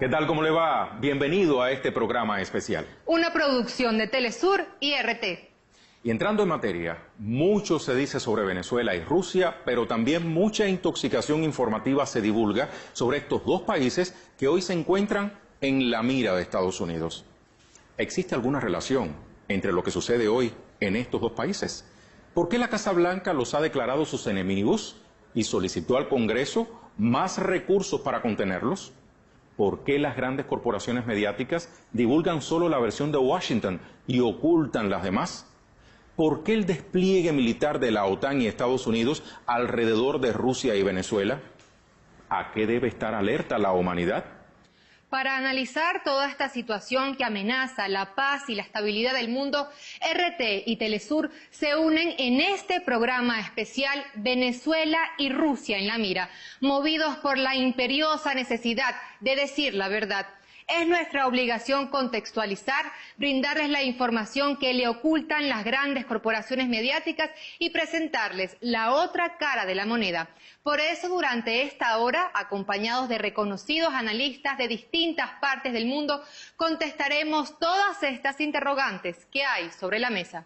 ¿Qué tal? ¿Cómo le va? Bienvenido a este programa especial. Una producción de Telesur y RT. Y entrando en materia, mucho se dice sobre Venezuela y Rusia, pero también mucha intoxicación informativa se divulga sobre estos dos países que hoy se encuentran en la mira de Estados Unidos. ¿Existe alguna relación entre lo que sucede hoy en estos dos países? ¿Por qué la Casa Blanca los ha declarado sus enemigos y solicitó al Congreso más recursos para contenerlos? ¿Por qué las grandes corporaciones mediáticas divulgan solo la versión de Washington y ocultan las demás? ¿Por qué el despliegue militar de la OTAN y Estados Unidos alrededor de Rusia y Venezuela? ¿A qué debe estar alerta la humanidad? Para analizar toda esta situación que amenaza la paz y la estabilidad del mundo, RT y Telesur se unen en este programa especial Venezuela y Rusia en la mira, movidos por la imperiosa necesidad de decir la verdad. Es nuestra obligación contextualizar, brindarles la información que le ocultan las grandes corporaciones mediáticas y presentarles la otra cara de la moneda. Por eso, durante esta hora, acompañados de reconocidos analistas de distintas partes del mundo, contestaremos todas estas interrogantes que hay sobre la mesa.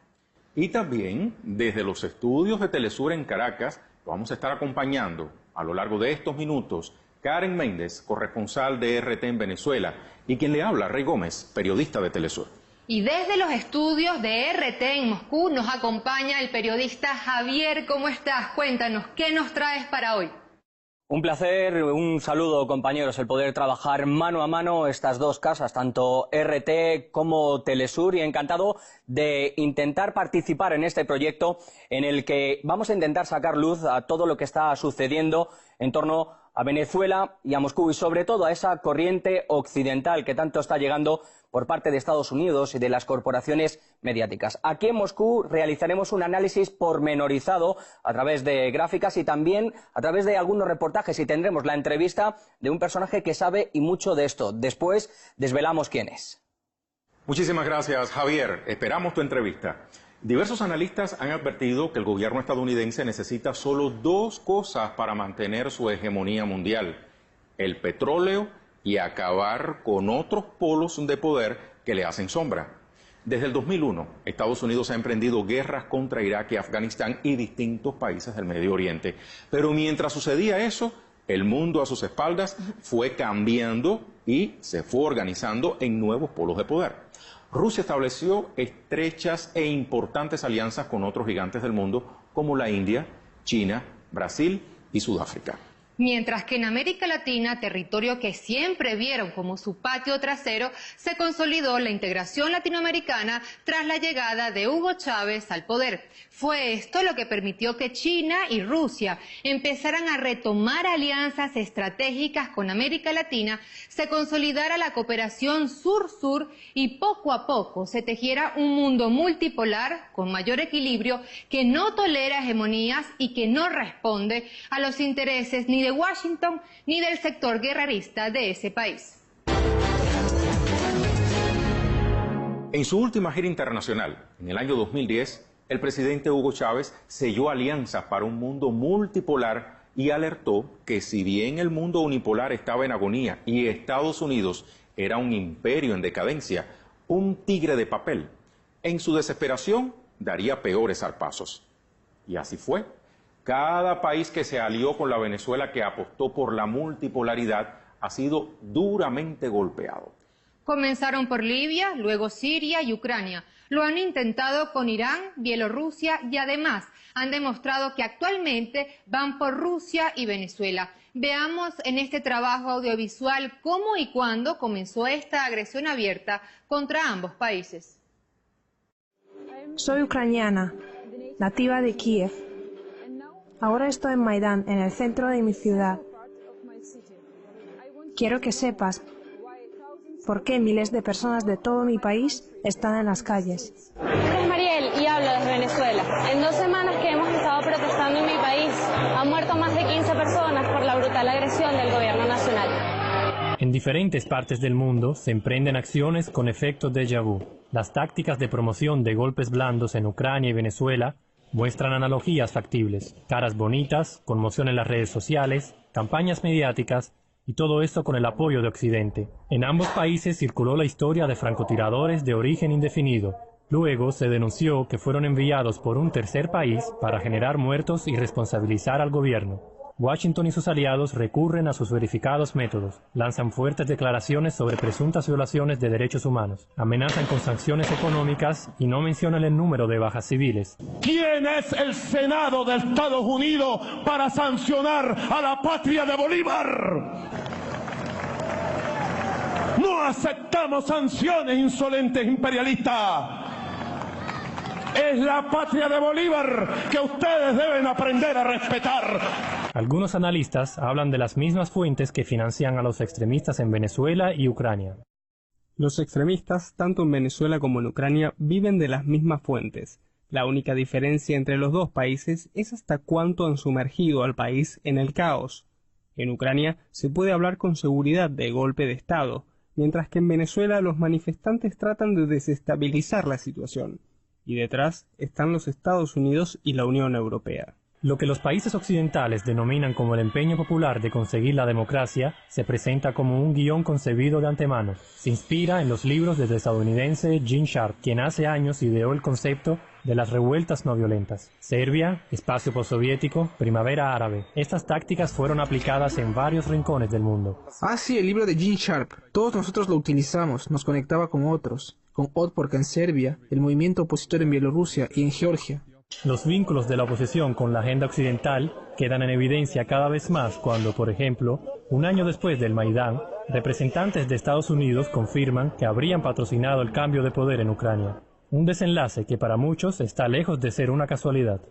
Y también, desde los estudios de Telesur en Caracas, vamos a estar acompañando a lo largo de estos minutos Karen Méndez, corresponsal de RT en Venezuela, y quien le habla, Rey Gómez, periodista de Telesur. Y desde los estudios de RT en Moscú nos acompaña el periodista Javier. ¿Cómo estás? Cuéntanos, ¿qué nos traes para hoy? Un placer, un saludo compañeros, el poder trabajar mano a mano estas dos casas, tanto RT como Telesur, y encantado de intentar participar en este proyecto en el que vamos a intentar sacar luz a todo lo que está sucediendo en torno a Venezuela y a Moscú, y sobre todo a esa corriente occidental que tanto está llegando por parte de Estados Unidos y de las corporaciones mediáticas. Aquí en Moscú realizaremos un análisis pormenorizado a través de gráficas y también a través de algunos reportajes, y tendremos la entrevista de un personaje que sabe y mucho de esto. Después desvelamos quién es. Muchísimas gracias, Javier. Esperamos tu entrevista. Diversos analistas han advertido que el gobierno estadounidense necesita solo dos cosas para mantener su hegemonía mundial: el petróleo y acabar con otros polos de poder que le hacen sombra. Desde el 2001, Estados Unidos ha emprendido guerras contra Irak y Afganistán y distintos países del Medio Oriente. Pero mientras sucedía eso, el mundo a sus espaldas fue cambiando y se fue organizando en nuevos polos de poder. Rusia estableció estrechas e importantes alianzas con otros gigantes del mundo como la India, China, Brasil y Sudáfrica. Mientras que en América Latina, territorio que siempre vieron como su patio trasero, se consolidó la integración latinoamericana tras la llegada de Hugo Chávez al poder. Fue esto lo que permitió que China y Rusia empezaran a retomar alianzas estratégicas con América Latina, se consolidara la cooperación sur-sur y poco a poco se tejiera un mundo multipolar con mayor equilibrio que no tolera hegemonías y que no responde a los intereses ni de Washington ni del sector guerrerista de ese país. En su última gira internacional, en el año 2010, el presidente Hugo Chávez selló alianzas para un mundo multipolar y alertó que si bien el mundo unipolar estaba en agonía y Estados Unidos era un imperio en decadencia, un tigre de papel, en su desesperación daría peores zarpazos. Y así fue. Cada país que se alió con la Venezuela, que apostó por la multipolaridad, ha sido duramente golpeado. Comenzaron por Libia, luego Siria y Ucrania. Lo han intentado con Irán, Bielorrusia y además han demostrado que actualmente van por Rusia y Venezuela. Veamos en este trabajo audiovisual cómo y cuándo comenzó esta agresión abierta contra ambos países. Soy ucraniana, nativa de Kiev. Ahora estoy en Maidán, en el centro de mi ciudad. Quiero que sepas por qué miles de personas de todo mi país están en las calles. Soy Mariel y hablo desde Venezuela. En 2 semanas que hemos estado protestando en mi país, han muerto más de 15 personas por la brutal agresión del gobierno nacional. En diferentes partes del mundo se emprenden acciones con efecto déjà vu. Las tácticas de promoción de golpes blandos en Ucrania y Venezuela muestran analogías factibles: caras bonitas, conmoción en las redes sociales, campañas mediáticas y todo esto con el apoyo de Occidente. En ambos países circuló la historia de francotiradores de origen indefinido. Luego se denunció que fueron enviados por un tercer país para generar muertos y responsabilizar al gobierno. Washington y sus aliados recurren a sus verificados métodos, lanzan fuertes declaraciones sobre presuntas violaciones de derechos humanos, amenazan con sanciones económicas y no mencionan el número de bajas civiles. ¿Quién es el Senado de Estados Unidos para sancionar a la patria de Bolívar? No aceptamos sanciones insolentes imperialistas. Es la patria de Bolívar que ustedes deben aprender a respetar. Algunos analistas hablan de las mismas fuentes que financian a los extremistas en Venezuela y Ucrania. Los extremistas, tanto en Venezuela como en Ucrania, viven de las mismas fuentes. La única diferencia entre los dos países es hasta cuánto han sumergido al país en el caos. En Ucrania se puede hablar con seguridad de golpe de Estado, mientras que en Venezuela los manifestantes tratan de desestabilizar la situación. Y detrás están los Estados Unidos y la Unión Europea. Lo que los países occidentales denominan como el empeño popular de conseguir la democracia se presenta como un guión concebido de antemano. Se inspira en los libros del estadounidense Gene Sharp, quien hace años ideó el concepto de las revueltas no violentas. Serbia, espacio postsoviético, primavera árabe. Estas tácticas fueron aplicadas en varios rincones del mundo. Ah, sí, el libro de Gene Sharp. Todos nosotros lo utilizamos, nos conectaba con otros. Con Otporka en Serbia, el movimiento opositor en Bielorrusia y en Georgia. Los vínculos de la oposición con la agenda occidental quedan en evidencia cada vez más cuando, por ejemplo, un año después del Maidán, representantes de Estados Unidos confirman que habrían patrocinado el cambio de poder en Ucrania. Un desenlace que para muchos está lejos de ser una casualidad.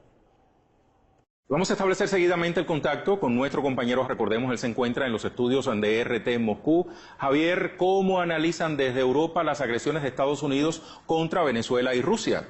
Vamos a establecer seguidamente el contacto con nuestro compañero, recordemos, él se encuentra en los estudios de RT en Moscú. Javier, ¿cómo analizan desde Europa las agresiones de Estados Unidos contra Venezuela y Rusia?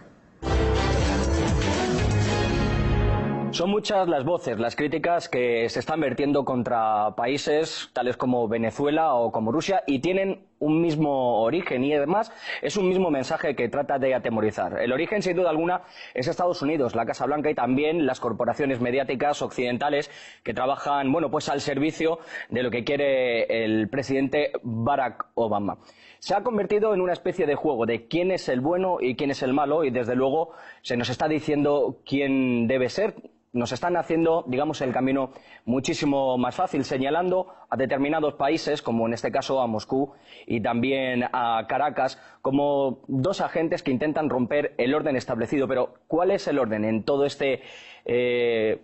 Son muchas las voces, las críticas que se están vertiendo contra países tales como Venezuela o como Rusia y tienen un mismo origen y además es un mismo mensaje que trata de atemorizar. El origen, sin duda alguna, es Estados Unidos, la Casa Blanca y también las corporaciones mediáticas occidentales que trabajan, bueno, pues al servicio de lo que quiere el presidente Barack Obama. Se ha convertido en una especie de juego de quién es el bueno y quién es el malo y desde luego se nos está diciendo quién debe ser. Nos están haciendo, digamos, el camino muchísimo más fácil, señalando a determinados países, como en este caso a Moscú y también a Caracas, como dos agentes que intentan romper el orden establecido. Pero, ¿cuál es el orden en todo este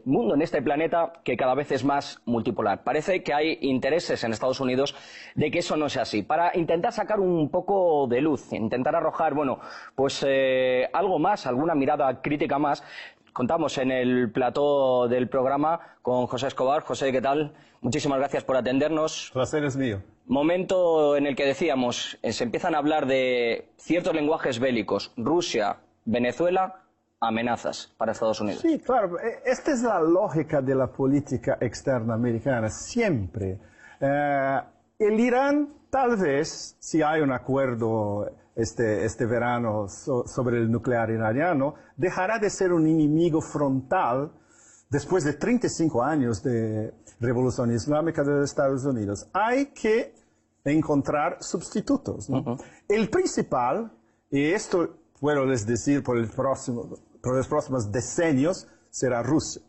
mundo, en este planeta que cada vez es más multipolar? Parece que hay intereses en Estados Unidos de que eso no sea así. Para intentar sacar un poco de luz, intentar arrojar, bueno, pues algo más, alguna mirada crítica más, contamos en el plató del programa con José Escobar. José, ¿qué tal? Muchísimas gracias por atendernos. El placer es mío. Momento en el que decíamos, se empiezan a hablar de ciertos lenguajes bélicos. Rusia, Venezuela, amenazas para Estados Unidos. Sí, claro. Esta es la lógica de la política externa americana. Siempre. El Irán, tal vez, si hay un acuerdo este verano sobre el nuclear iraniano, dejará de ser un enemigo frontal después de 35 años de revolución islámica de los Estados Unidos. Hay que encontrar sustitutos, ¿no? El principal, y esto puedo les decir por los próximos decenios, será Rusia.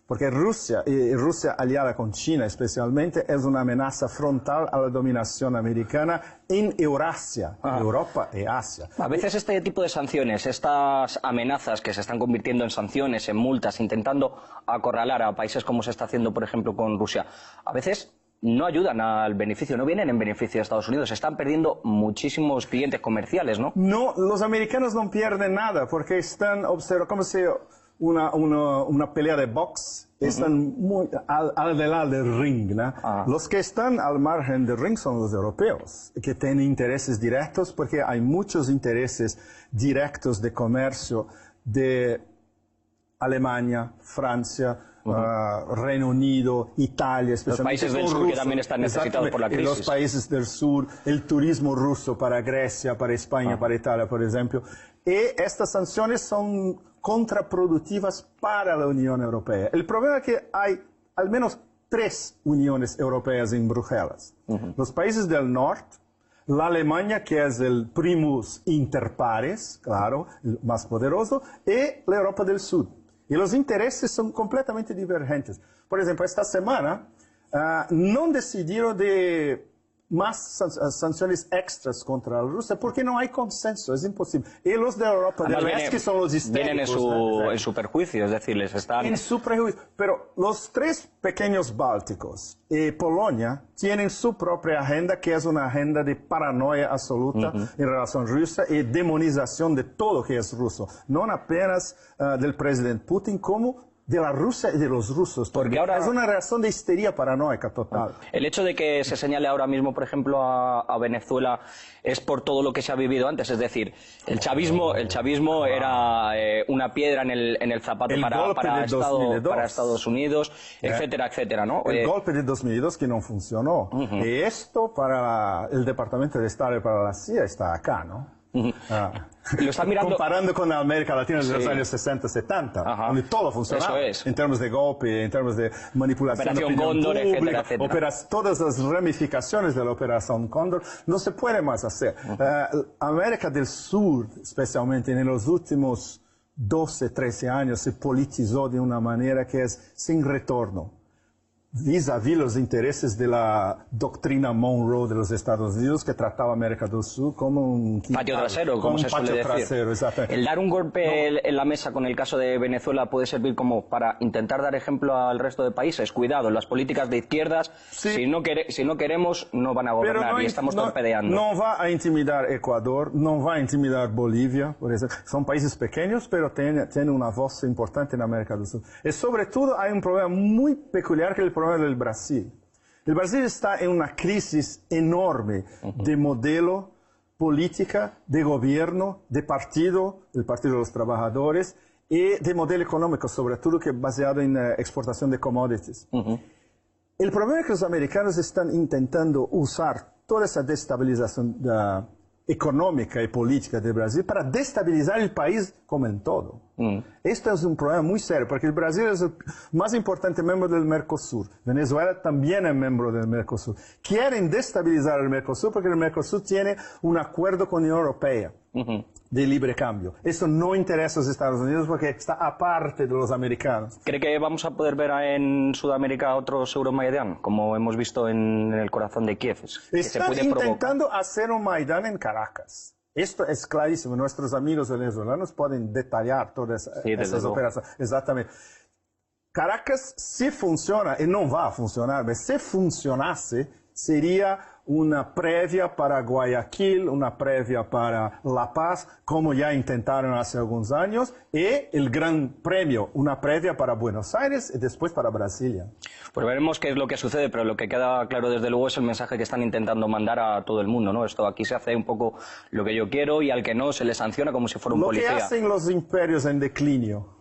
Porque Rusia, y Rusia aliada con China especialmente, es una amenaza frontal a la dominación americana en Eurasia, Europa y Asia. A veces este tipo de sanciones, estas amenazas que se están convirtiendo en sanciones, en multas, intentando acorralar a países como se está haciendo, por ejemplo, con Rusia, a veces no ayudan al beneficio, no vienen en beneficio de Estados Unidos. Se están perdiendo muchísimos clientes comerciales, ¿no? No, los americanos no pierden nada porque están observando, como si una pelea de box, están muy al lado del ring, ¿no? Los que están al margen del ring son los europeos, que tienen intereses directos porque hay muchos intereses directos de comercio de Alemania, Francia, Reino Unido, Italia, especialmente los países del sur que también están necesitados por la crisis. Los países del sur, el turismo ruso para Grecia, para España, para Italia, por ejemplo. Y estas sanciones son contraproductivas para la Unión Europea. El problema es que hay al menos 3 uniones europeas en Bruselas. Los países del norte, la Alemania, que es el primus inter pares, claro, el más poderoso, y la Europa del Sur. Y los intereses son completamente divergentes. Por ejemplo, esta semana no decidieron de más sanciones extras contra Rusia porque no hay consenso, es imposible. Y los de Europa del Este, que son los histéricos, vienen en su perjuicio, es decir, les están... En su prejuicio. Pero los 3 pequeños bálticos y Polonia tienen su propia agenda, que es una agenda de paranoia absoluta en relación a Rusia y demonización de todo que es ruso. No apenas del presidente Putin, como de la Rusia y de los rusos. Porque ahora es una reacción de histeria paranoica total. El hecho de que se señale ahora mismo, por ejemplo, a Venezuela es por todo lo que se ha vivido antes. Es decir, el chavismo era una piedra en el zapato para Estados Unidos, etcétera, etcétera, ¿no? El golpe de 2002 que no funcionó. Y esto para el Departamento de Estado y para la CIA está acá, ¿no? Lo está mirando... Comparando con América Latina de los años 60, 70, donde todo funcionaba, en términos de golpe, en términos de manipulación Operación Cóndor, etcétera, etcétera. Todas las ramificaciones de la Operación Cóndor no se puede más hacer. América del Sur, especialmente en los últimos 12, 13 años, se politizó de una manera que es sin retorno. Vis-a-vis los intereses de la doctrina Monroe de los Estados Unidos, que trataba a América del Sur como un patio trasero, como se suele decir. El dar un golpe en la mesa con el caso de Venezuela puede servir como para intentar dar ejemplo al resto de países. Cuidado, las políticas de izquierdas, si no queremos, no van a gobernar y estamos torpedeando. No va a intimidar Ecuador, no va a intimidar Bolivia, por ejemplo. Son países pequeños, pero tienen una voz importante en América del Sur. Y sobre todo hay un problema muy peculiar, que es el problema del Brasil. El Brasil está en una crisis enorme de modelo, política, de gobierno, de partido, el Partido de los Trabajadores, y de modelo económico, sobre todo que es basado en exportación de commodities. El problema es que los americanos están intentando usar toda esa destabilización económica y política de Brasil para destabilizar el país como en todo. Esto es un problema muy serio, porque el Brasil es el más importante miembro del Mercosur. Venezuela también es miembro del Mercosur. Quieren destabilizar el Mercosur porque el Mercosur tiene un acuerdo con la Unión Europea de libre cambio. Eso no interesa a los Estados Unidos porque está aparte de los americanos. ¿Cree que vamos a poder ver en Sudamérica otros Euromaidan, como hemos visto en el corazón de Kiev? Están intentando hacer un Maidán en Caracas. Esto es clarísimo. Nuestros amigos venezolanos pueden detallar todas esas operaciones. Exactamente. Caracas, si funciona, y no va a funcionar, pero si funcionase, sería una previa para Guayaquil, una previa para La Paz, como ya intentaron hace algunos años, y el Gran Premio, una previa para Buenos Aires y después para Brasilia. Pues veremos qué es lo que sucede, pero lo que queda claro desde luego es el mensaje que están intentando mandar a todo el mundo, ¿no? Esto aquí se hace un poco lo que yo quiero y al que no se le sanciona como si fuera un policía. Lo que hacen los imperios en declinio.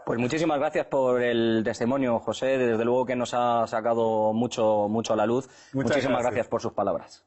Pues muchísimas gracias por el testimonio, José. Desde luego que nos ha sacado mucho a la luz. Muchísimas gracias por sus palabras.